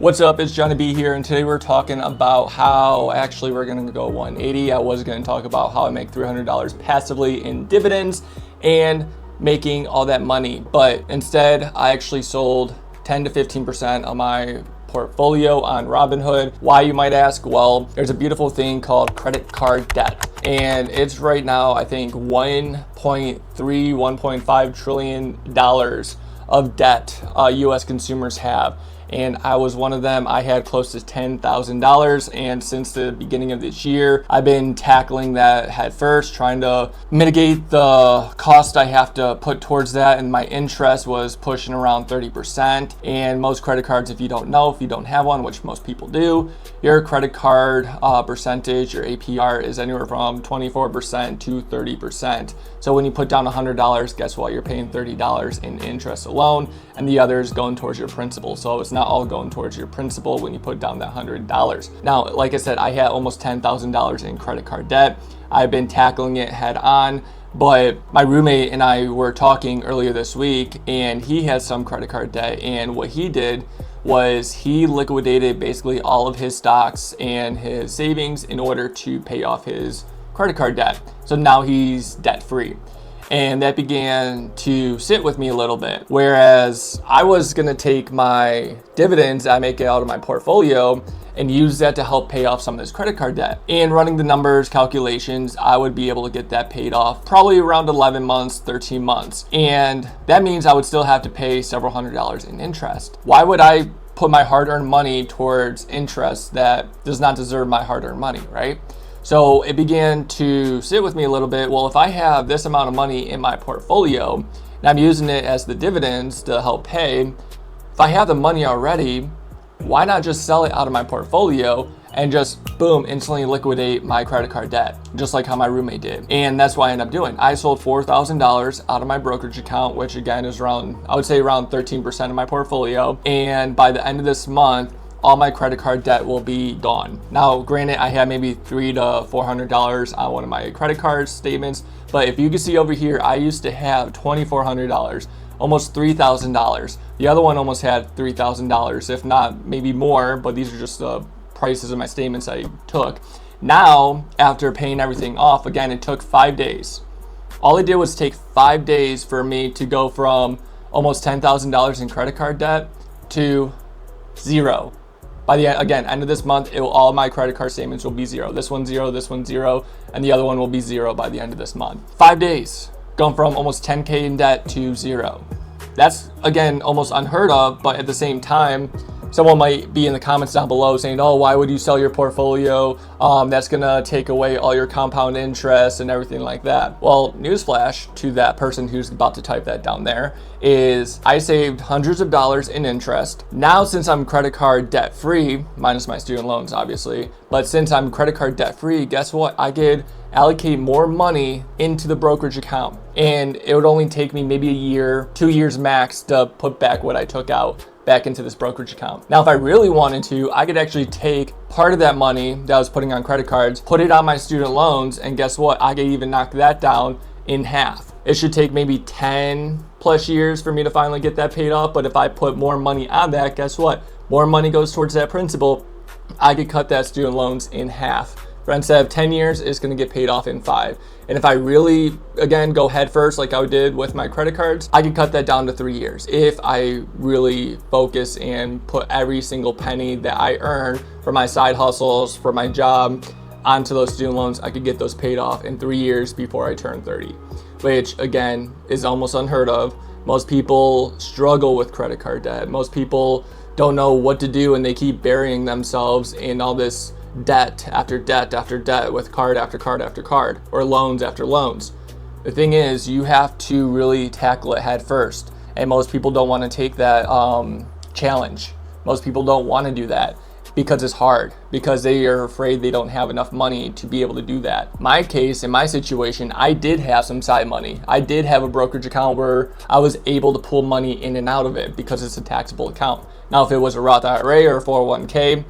What's up, it's Johnny B here, and today we're talking about how actually we're going to go 180. I was going to talk about how I make $300 passively in dividends and making all that money, but instead I actually sold 10 to 15% of my portfolio on Robinhood. Why, you might ask? Well, there's a beautiful thing called credit card debt, and it's right now I think 1.5 trillion dollars of debt US consumers have. And I was one of them. I had close to $10,000, and since the beginning of this year, I've been tackling that head first, trying to mitigate the cost I have to put towards that, and my interest was pushing around 30%. And most credit cards, if you don't have one, which most people do, your credit card percentage, your APR, is anywhere from 24% to 30%. So when you put down $100, guess what? You're paying $30 in interest alone, and the other is going towards your principal. So it's not all going towards your principal when you put down that $100. Now, like I said, I had almost $10,000 in credit card debt. I've been tackling it head on, but my roommate and I were talking earlier this week, and he has some credit card debt, and what he did was he liquidated basically all of his stocks and his savings in order to pay off his credit card debt. So now he's debt free. And that began to sit with me a little bit. Whereas I was gonna take my dividends I make out of my portfolio and use that to help pay off some of this credit card debt. And running the numbers, calculations, I would be able to get that paid off probably around 11 months, 13 months. And that means I would still have to pay several $100s in interest. Why would I put my hard-earned money towards interest that does not deserve my hard-earned money, right? So it began to sit with me a little bit. Well, if I have this amount of money in my portfolio and I'm using it as the dividends to help pay, if I have the money already, why not just sell it out of my portfolio and just boom, instantly liquidate my credit card debt, just like how my roommate did. And that's what I ended up doing. I sold $4,000 out of my brokerage account, which again is around, I would say around 13% of my portfolio. And by the end of this month, all my credit card debt will be gone. Now, granted, I had maybe $300 to $400 on one of my credit card statements, but if you can see over here, I used to have $2,400, almost $3,000. The other one almost had $3,000, if not maybe more, but these are just the prices of my statements I took. Now, after paying everything off, again, it took 5 days. All it did was take 5 days for me to go from almost $10,000 in credit card debt to zero. By the end of this month, all my credit card statements will be zero. This one's zero, this one's zero, and the other one will be zero by the end of this month. 5 days, going from almost 10K in debt to zero. That's, again, almost unheard of, but at the same time, someone might be in the comments down below saying, oh, why would you sell your portfolio? That's gonna take away all your compound interest and everything like that. Well, newsflash to that person who's about to type that down there is I saved hundreds of dollars in interest. Now, since I'm credit card debt free, minus my student loans, obviously, but since I'm credit card debt free, guess what? I could allocate more money into the brokerage account, and it would only take me maybe a year, 2 years max to put back what I took out back into this brokerage account. Now, if I really wanted to, I could actually take part of that money that I was putting on credit cards, put it on my student loans, and guess what? I could even knock that down in half. It should take maybe 10 plus years for me to finally get that paid off, but if I put more money on that, guess what? More money goes towards that principal. I could cut that student loans in half. But instead of 10 years, it's gonna get paid off in 5. And if I really, again, go head first like I did with my credit cards, I could cut that down to 3 years. If I really focus and put every single penny that I earn for my side hustles, for my job, onto those student loans, I could get those paid off in 3 years before I turn 30, which again is almost unheard of. Most people struggle with credit card debt. Most people don't know what to do, and they keep burying themselves in all this debt after debt after debt with card after card after card, or loans after loans. The thing is, you have to really tackle it head first, and most people don't want to take that challenge. Most people don't want to do that because it's hard, because they are afraid they don't have enough money to be able to do that. My case, in my situation, I did have some side money. I did have a brokerage account where I was able to pull money in and out of it because it's a taxable account. Now, if it was a Roth IRA or a 401k,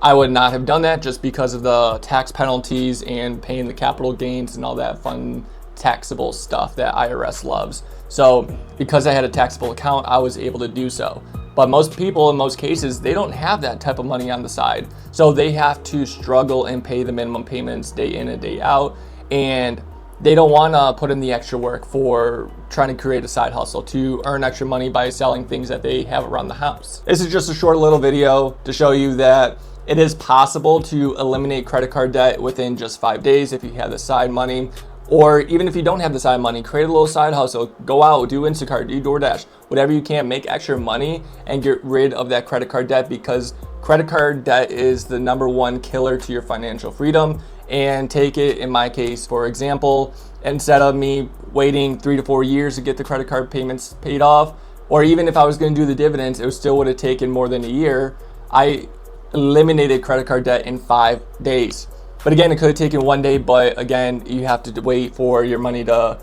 I would not have done that just because of the tax penalties and paying the capital gains and all that fun taxable stuff that IRS loves. So because I had a taxable account, I was able to do so. But most people, in most cases, they don't have that type of money on the side. So they have to struggle and pay the minimum payments day in and day out. And they don't want to put in the extra work for trying to create a side hustle to earn extra money by selling things that they have around the house. This is just a short little video to show you that it is possible to eliminate credit card debt within just 5 days if you have the side money. Or even if you don't have the side money, create a little side hustle, go out, do Instacart, do DoorDash, whatever you can, make extra money and get rid of that credit card debt, because credit card debt is the #1 killer to your financial freedom. And take it, in my case, for example, instead of me waiting 3 to 4 years to get the credit card payments paid off, or even if I was going to do the dividends, it still would have taken more than a year. I eliminated credit card debt in 5 days. But again, it could have taken 1 day, but again, you have to wait for your money to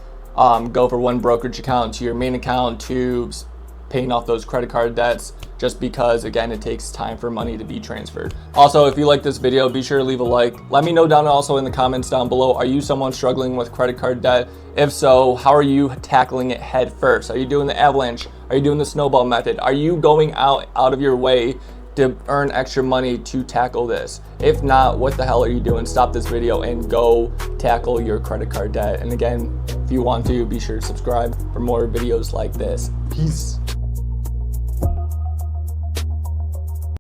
go from one brokerage account to your main account to paying off those credit card debts, just because, again, it takes time for money to be transferred. Also, if you like this video, be sure to leave a like. Let me know down also in the comments down below, are you someone struggling with credit card debt? If so, how are you tackling it head first? Are you doing the avalanche? Are you doing the snowball method? Are you going out of your way to earn extra money to tackle this? If not, what the hell are you doing? Stop this video and go tackle your credit card debt. And again, if you want to, be sure to subscribe for more videos like this. Peace.